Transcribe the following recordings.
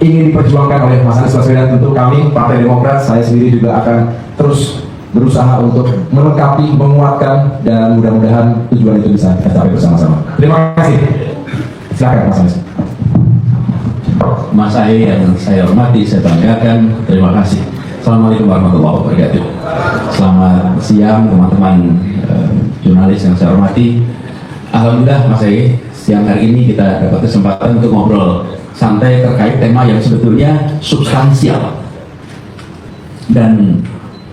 ingin diperjuangkan oleh Mas Anies Baswedan, tentu kami Partai Demokrat, saya sendiri juga akan terus berusaha untuk melengkapi, menguatkan, dan mudah-mudahan tujuan itu bisa kita capai bersama-sama. Terima kasih. Silakan Mas Anies. Mas Ahy yang saya hormati, saya banggakan, terima kasih. Assalamualaikum warahmatullahi wabarakatuh. Selamat siang teman-teman jurnalis yang saya hormati. Alhamdulillah Mas Ahy, siang hari ini kita dapat kesempatan untuk ngobrol santai terkait tema yang sebetulnya substansial dan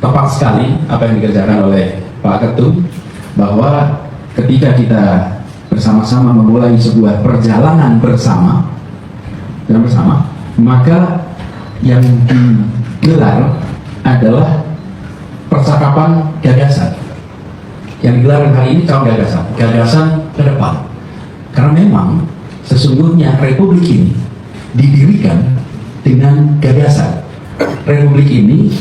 tepat sekali apa yang dikerjakan oleh Pak Ketum, bahwa ketika kita bersama-sama memulai sebuah perjalanan bersama, maka yang digelar adalah percakapan gagasan. Yang digelar hari ini calon gagasan ke depan. Karena memang sesungguhnya Republik ini didirikan dengan gagasan. Republik ini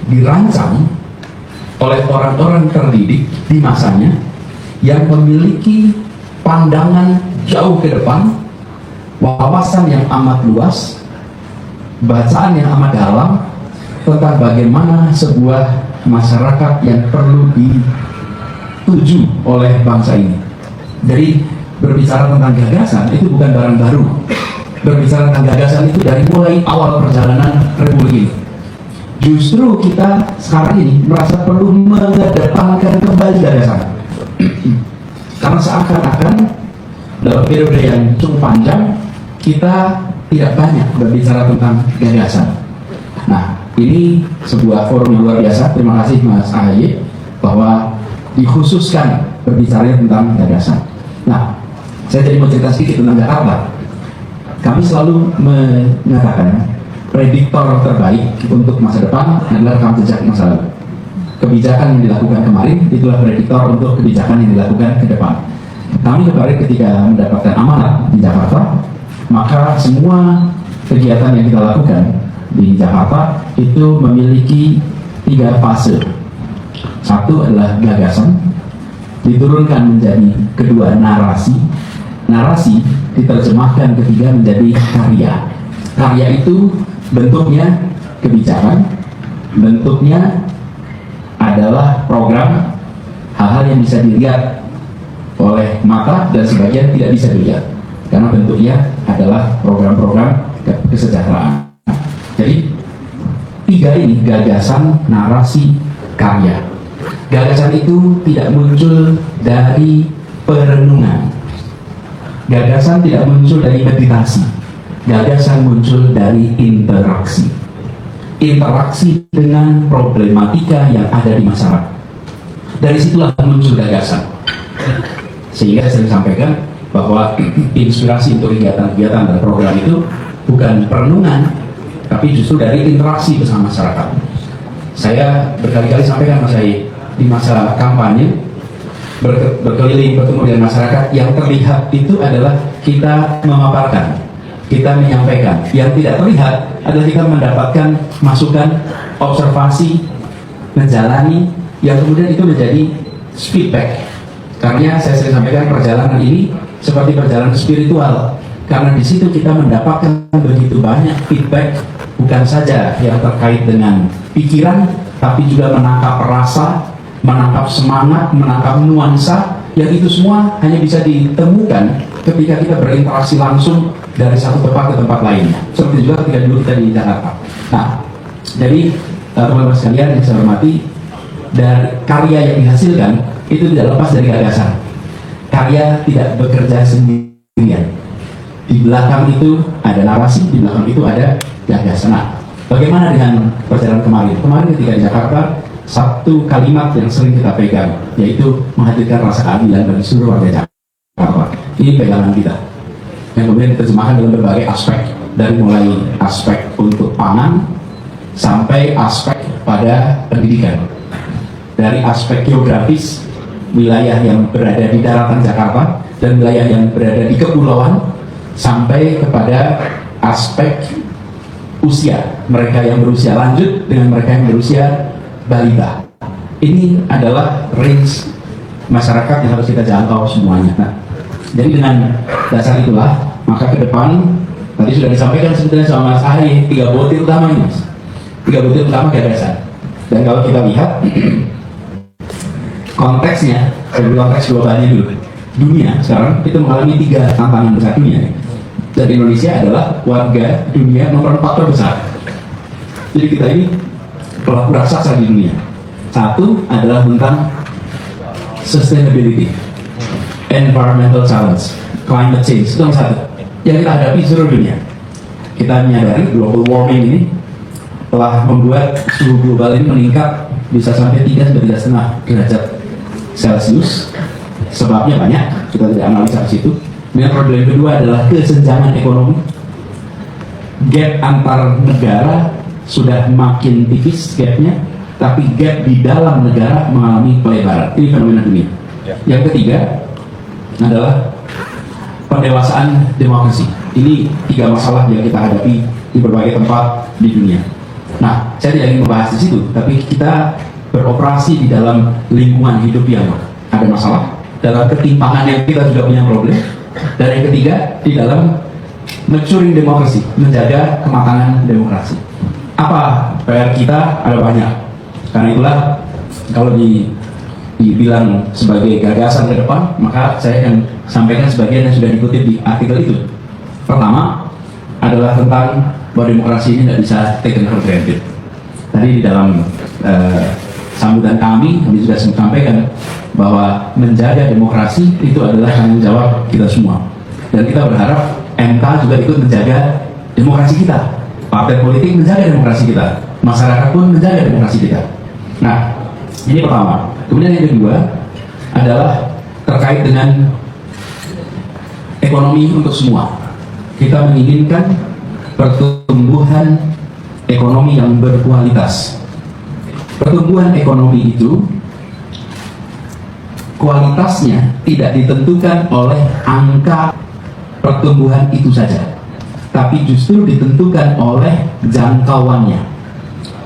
dirancang oleh orang-orang terdidik di masanya yang memiliki pandangan jauh ke depan, wawasan yang amat luas, bacaan yang amat dalam tentang bagaimana sebuah masyarakat yang perlu dituju oleh bangsa ini. Jadi berbicara tentang gagasan itu bukan barang baru. Berbicara tentang gagasan itu dari mulai awal perjalanan Republik ini. Justru kita sekarang ini merasa perlu mengedepankan kembali gagasan. Karena seakan-akan dalam periode yang cukup panjang kita tidak banyak berbicara tentang gagasan. Nah, ini sebuah forum yang luar biasa. Terima kasih Mas Ahy bahwa dikhususkan berbicara tentang gagasan. Nah, saya jadi mau cerita sedikit tentang Jakarta. Kami selalu mengatakan prediktor terbaik untuk masa depan adalah rekam jejak masa lalu. Kebijakan yang dilakukan kemarin itulah prediktor untuk kebijakan yang dilakukan ke depan. Kami kemarin ketika mendapatkan amanat di Jakarta, maka semua kegiatan yang kita lakukan di Jakarta itu memiliki 3 fase. Satu adalah gagasan, diturunkan menjadi kedua narasi, narasi diterjemahkan ketiga menjadi karya. Karya itu bentuknya kebijakan, bentuknya adalah program, hal-hal yang bisa dilihat oleh mata dan sebagian tidak bisa dilihat karena bentuknya adalah program-program kesejahteraan. Jadi 3 ini, gagasan, narasi, karya. Gagasan itu tidak muncul dari perenungan. Gagasan tidak muncul dari meditasi. Gagasan muncul dari interaksi. Interaksi dengan problematika yang ada di masyarakat. Dari situlah muncul gagasan. Sehingga saya sampaikan bahwa inspirasi untuk kegiatan-kegiatan dan program itu bukan perenungan, tapi justru dari interaksi bersama masyarakat. Saya berkali-kali sampaikan Mas Ahy, di masa kampanye berkeliling bertemu dengan masyarakat, yang terlihat itu adalah kita memaparkan, kita menyampaikan. Yang tidak terlihat adalah kita mendapatkan masukan, observasi, menjalani, yang kemudian itu menjadi feedback. Karena saya sering sampaikan perjalanan ini seperti perjalanan spiritual, karena di situ kita mendapatkan begitu banyak feedback, bukan saja yang terkait dengan pikiran, tapi juga menangkap rasa, menangkap semangat, menangkap nuansa, yang itu semua hanya bisa ditemukan ketika kita berinteraksi langsung dari satu tempat ke tempat lainnya. Seperti juga ketika dulu kita di Jakarta. Nah, jadi teman-teman sekalian yang saya hormati, dari karya yang dihasilkan itu tidak lepas dari gagasan. Karya tidak bekerja sendirian. Di belakang itu ada narasi, di belakang itu ada gagasan. Nah, bagaimana dengan perjalanan kemarin? Kemarin ketika di Jakarta, satu kalimat yang sering kita pegang, yaitu menghadirkan rasa keadilan bagi seluruh warga Jakarta. Ini pegangan kita, yang kemudian diterjemahkan dalam berbagai aspek, dari mulai aspek untuk pangan sampai aspek pada pendidikan, dari aspek geografis, wilayah yang berada di daratan Jakarta dan wilayah yang berada di kepulauan, sampai kepada aspek usia, mereka yang berusia lanjut dengan mereka yang berusia balita. Ini adalah range masyarakat yang harus kita jangkau semuanya. Nah, jadi dengan dasar itulah, maka ke depan Tadi sudah disampaikan sebetulnya sama Mas Ahy, 3 butir utama ini, Mas. 3 butir utama gagasan. Dan kalau kita lihat konteksnya, konteks globalnya dulu, dunia sekarang itu mengalami 3 tantangan besar dunia. Dan Indonesia adalah warga dunia nomor 4 terbesar. Jadi kita ini pelaku raksasa di dunia. Satu adalah tentang sustainability, environmental challenge, climate change, itu yang satu yang kita hadapi seluruh dunia. Kita menyadari global warming ini telah membuat suhu global ini meningkat bisa sampai 3-3,5 derajat Celcius. Sebabnya banyak, kita tidak analisa di situ. Dan problem kedua adalah kesenjangan ekonomi. Gap antar negara sudah makin tipis gapnya, tapi gap di dalam negara mengalami pelebaran. Ini fenomena dunia. Yang ketiga adalah pendewasaan demokrasi. Ini 3 masalah yang kita hadapi di berbagai tempat di dunia. Nah, saya tidak ingin membahas di situ, tapi kita beroperasi di dalam lingkungan hidup yang ada masalah, dalam ketimpangan yang kita juga punya problem, dan yang ketiga di dalam maturing demokrasi, menjaga kematangan demokrasi. Apa PR kita? Ada banyak. Karena itulah kalau dibilang sebagai gagasan ke depan, maka saya akan sampaikan sebagian yang sudah dikutip di artikel itu. Pertama adalah tentang bahwa demokrasi ini tidak bisa taken for granted. Tadi di dalam sambutan kami sudah sampaikan bahwa menjaga demokrasi itu adalah tanggung jawab kita semua. Dan kita berharap MK juga ikut menjaga demokrasi kita. Partai politik menjaga demokrasi kita. Masyarakat pun menjaga demokrasi kita. Nah, ini pertama. Kemudian yang kedua adalah terkait dengan ekonomi untuk semua. Kita menginginkan pertumbuhan ekonomi yang berkualitas. Pertumbuhan ekonomi itu kualitasnya tidak ditentukan oleh angka pertumbuhan itu saja, tapi justru ditentukan oleh jangkauannya.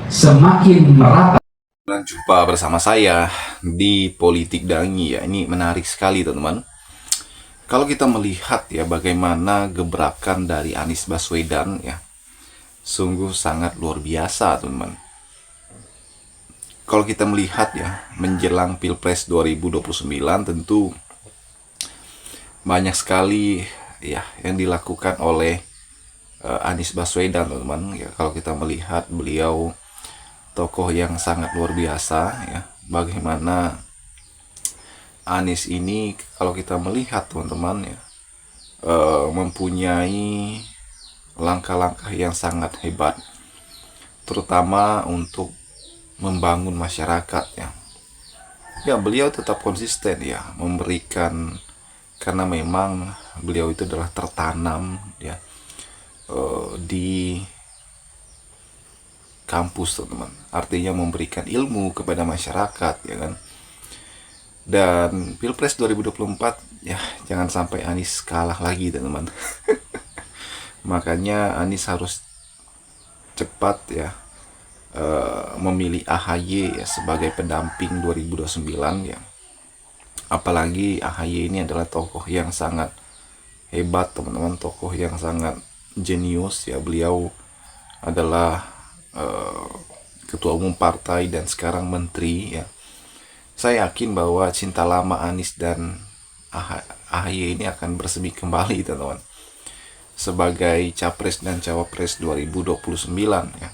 Semakin merata. Jumpa bersama saya di Politik Dangi ya. Ini menarik sekali teman-teman. Kalau kita melihat ya bagaimana gebrakan dari Anies Baswedan ya, sungguh sangat luar biasa teman-teman. Kalau kita melihat ya menjelang Pilpres 2029 tentu banyak sekali ya yang dilakukan oleh Anies Baswedan teman-teman ya. Kalau kita melihat beliau tokoh yang sangat luar biasa ya, bagaimana Anies ini kalau kita melihat teman-teman ya mempunyai langkah-langkah yang sangat hebat, terutama untuk membangun masyarakat ya. Ya beliau tetap konsisten ya memberikan, karena memang beliau itu adalah tertanam ya di kampus teman-teman, artinya memberikan ilmu kepada masyarakat ya kan. Dan Pilpres 2024 ya jangan sampai Anies kalah lagi teman-teman. Makanya Anies harus cepat ya memilih AHY ya sebagai pendamping 2029 ya. Apalagi AHY ini adalah tokoh yang sangat hebat teman-teman, tokoh yang sangat jenius ya. Beliau adalah ketua umum partai dan sekarang menteri ya. Saya yakin bahwa cinta lama Anies dan AHY ini akan bersemi kembali teman-teman sebagai capres dan cawapres 2029 ya.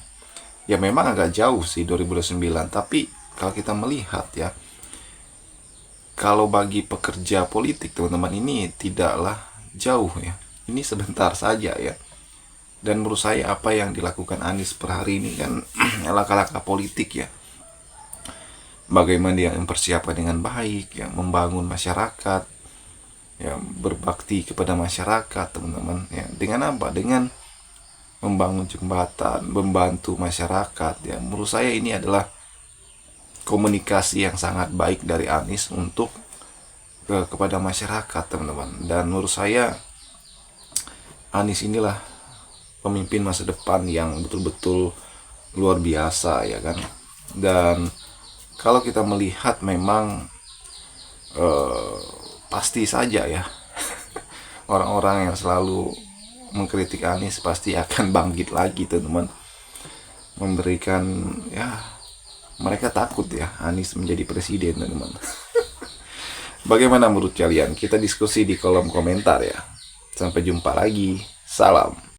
Ya memang agak jauh sih 2029, tapi kalau kita melihat ya, kalau bagi pekerja politik teman-teman ini tidaklah jauh ya. Ini sebentar saja ya. Dan menurut saya apa yang dilakukan Anies per hari ini kan langkah-langkah politik ya. Bagaimana dia mempersiapkan dengan baik ya, membangun masyarakat ya, berbakti kepada masyarakat teman-teman ya. Dengan apa? Dengan membangun jembatan, membantu masyarakat ya. Menurut saya ini adalah komunikasi yang sangat baik dari Anies untuk kepada masyarakat teman-teman. Dan menurut saya Anies inilah pemimpin masa depan yang betul-betul luar biasa ya kan. Dan kalau kita melihat memang pasti saja ya orang-orang yang selalu mengkritik Anies pasti akan bangkit lagi teman-teman, memberikan ya, mereka takut ya Anies menjadi presiden teman-teman. Bagaimana menurut kalian? Kita diskusi di kolom komentar ya. Sampai jumpa lagi, salam.